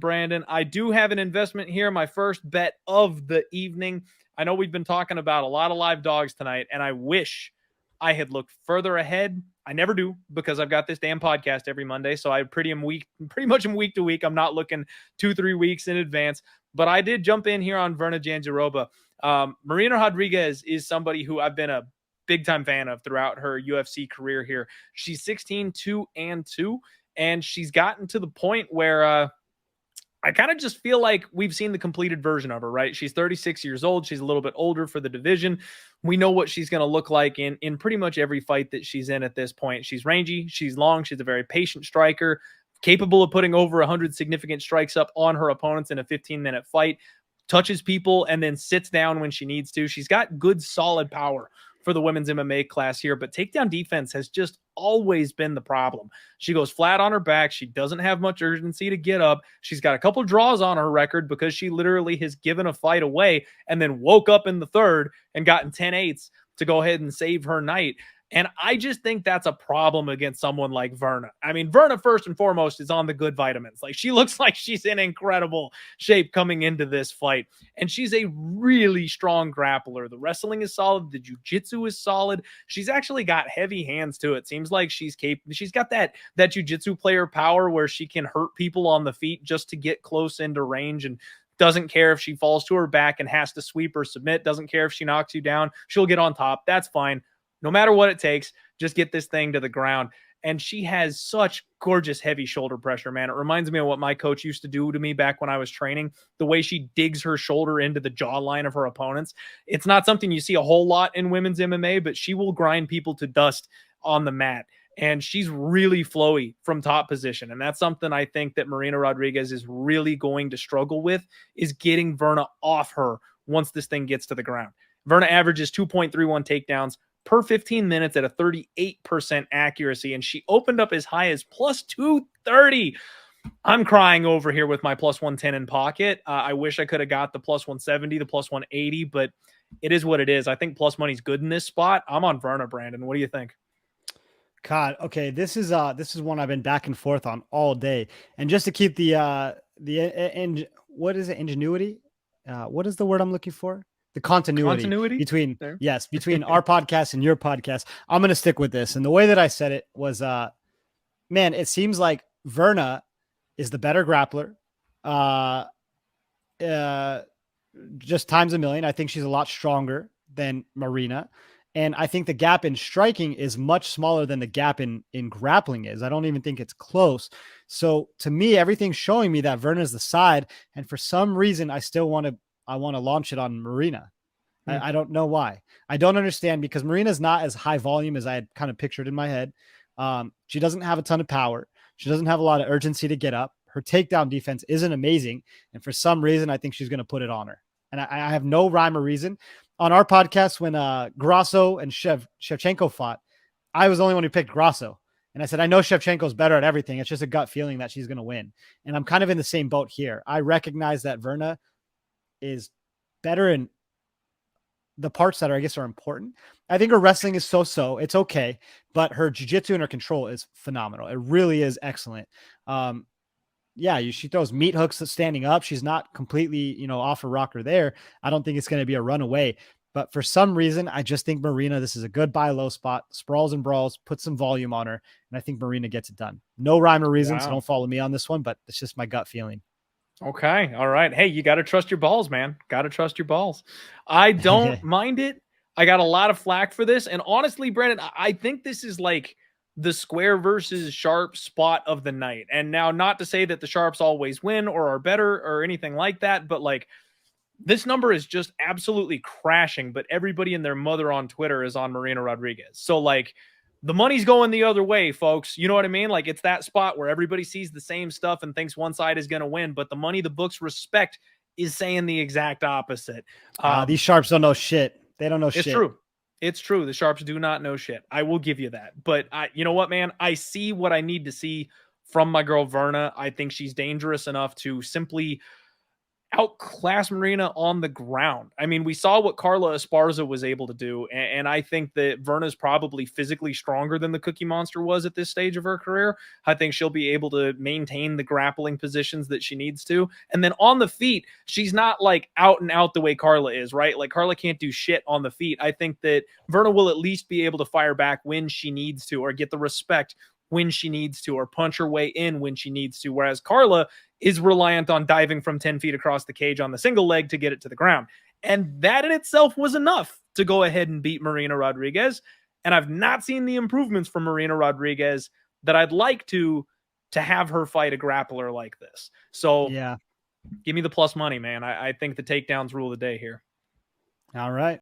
Brandon. I do have an investment here, my first bet of the evening. I know we've been talking about a lot of live dogs tonight, and I wish I had looked further ahead. I never do because I've got this damn podcast every Monday, so I pretty much am week to week. I'm not looking 2-3 weeks in advance, but I did jump in here on Virna Jandiroba. Marina Rodriguez is somebody who I've been a big time fan of throughout her UFC career here. She's 16-2-2, and she's gotten to the point where I kind of just feel like we've seen the completed version of her, right? She's 36 years old. She's a little bit older for the division. We know what she's going to look like in pretty much every fight that she's in at this point. She's rangy. She's long. She's a very patient striker, capable of putting over 100 significant strikes up on her opponents in a 15-minute fight, touches people, and then sits down when she needs to. She's got good, solid power for the women's MMA class here, but takedown defense has just always been the problem. She goes flat on her back. She doesn't have much urgency to get up. She's got a couple draws on her record because she literally has given a fight away and then woke up in the third and gotten 10-8s to go ahead and save her night. And I just think that's a problem against someone like Virna. I mean, Virna, first and foremost, is on the good vitamins. Like, she looks like she's in incredible shape coming into this fight. And she's a really strong grappler. The wrestling is solid. The jiu-jitsu is solid. She's actually got heavy hands, too. It seems like she's capable. She's got that jiu-jitsu player power where she can hurt people on the feet just to get close into range, and doesn't care if she falls to her back and has to sweep or submit. Doesn't care if she knocks you down. She'll get on top. That's fine. No matter what it takes, just get this thing to the ground. And she has such gorgeous heavy shoulder pressure, man. It reminds me of what my coach used to do to me back when I was training, the way she digs her shoulder into the jawline of her opponents. It's not something you see a whole lot in women's MMA, but she will grind people to dust on the mat. And she's really flowy from top position. And that's something I think that Marina Rodriguez is really going to struggle with, is getting Virna off her once this thing gets to the ground. Virna averages 2.31 takedowns per 15 minutes at a 38% accuracy, and she opened up as high as plus 230. I'm crying over here with my plus 110 in pocket. I wish I could have got the plus 170, the plus 180, but it is what it is. I think plus money's good in this spot. I'm on Virna, Brandon. What do you think? God, okay, this is one I've been back and forth on all day, and just to keep and what is it? Ingenuity? What is the word I'm looking for? The continuity between there. Yes, between our podcast and your podcast. I'm going to stick with this. And the way that I said it was, man, it seems like Virna is the better grappler. Just times a million. I think she's a lot stronger than Marina. And I think the gap in striking is much smaller than the gap in grappling is. I don't even think it's close. So to me, everything's showing me that Virna is the side. And for some reason, I want to launch it on Marina. I don't know why. I don't understand, because Marina's not as high volume as I had kind of pictured in my head. She doesn't have a ton of power. She doesn't have a lot of urgency to get up. Her takedown defense isn't amazing. And for some reason, I think she's going to put it on her. And I have no rhyme or reason. On our podcast, when Grasso and Shevchenko fought, I was the only one who picked Grasso. And I said, I know Shevchenko's better at everything. It's just a gut feeling that she's going to win. And I'm kind of in the same boat here. I recognize that Virna is better in the parts that I guess are important. I think her wrestling is so-so. It's okay. But her jiu-jitsu and her control is phenomenal. It really is excellent. She throws meat hooks standing up. She's not completely, off her rocker there. I don't think it's going to be a runaway. But for some reason, I just think Marina, this is a good buy low spot. Sprawls and brawls, put some volume on her. And I think Marina gets it done. No rhyme or reason, so don't follow me on this one, but it's just my gut feeling. Okay. All right. Hey, you got to trust your balls, man. Got to trust your balls. I don't mind it. I got a lot of flack for this. And honestly, Brandon, I think this is like the square versus sharp spot of the night. And now, not to say that the sharps always win or are better or anything like that, but like, this number is just absolutely crashing, but everybody and their mother on Twitter is on Marina Rodriguez. So like, the money's going the other way, folks. You know what I mean? Like, it's that spot where everybody sees the same stuff and thinks one side is going to win, but the money the books respect is saying the exact opposite. These sharps don't know shit. They don't know shit. It's true. It's true. The sharps do not know shit. I will give you that. But you know what, man? I see what I need to see from my girl Virna. I think she's dangerous enough to simply outclass Marina on the ground. I mean, we saw what Carla Esparza was able to do, and I think that Virna's probably physically stronger than the Cookie Monster was at this stage of her career. I think she'll be able to maintain the grappling positions that she needs to. And then on the feet, she's not like out and out the way Carla is, right? Like Carla can't do shit on the feet. I think that Virna will at least be able to fire back when she needs to, or get the respect when she needs to, or punch her way in when she needs to. Whereas Carla is reliant on diving from 10 feet across the cage on the single leg to get it to the ground. And that in itself was enough to go ahead and beat Marina Rodriguez. And I've not seen the improvements from Marina Rodriguez that I'd like to have her fight a grappler like this. So Yeah. give me the plus money, man. I think the takedowns rule the day here. All right.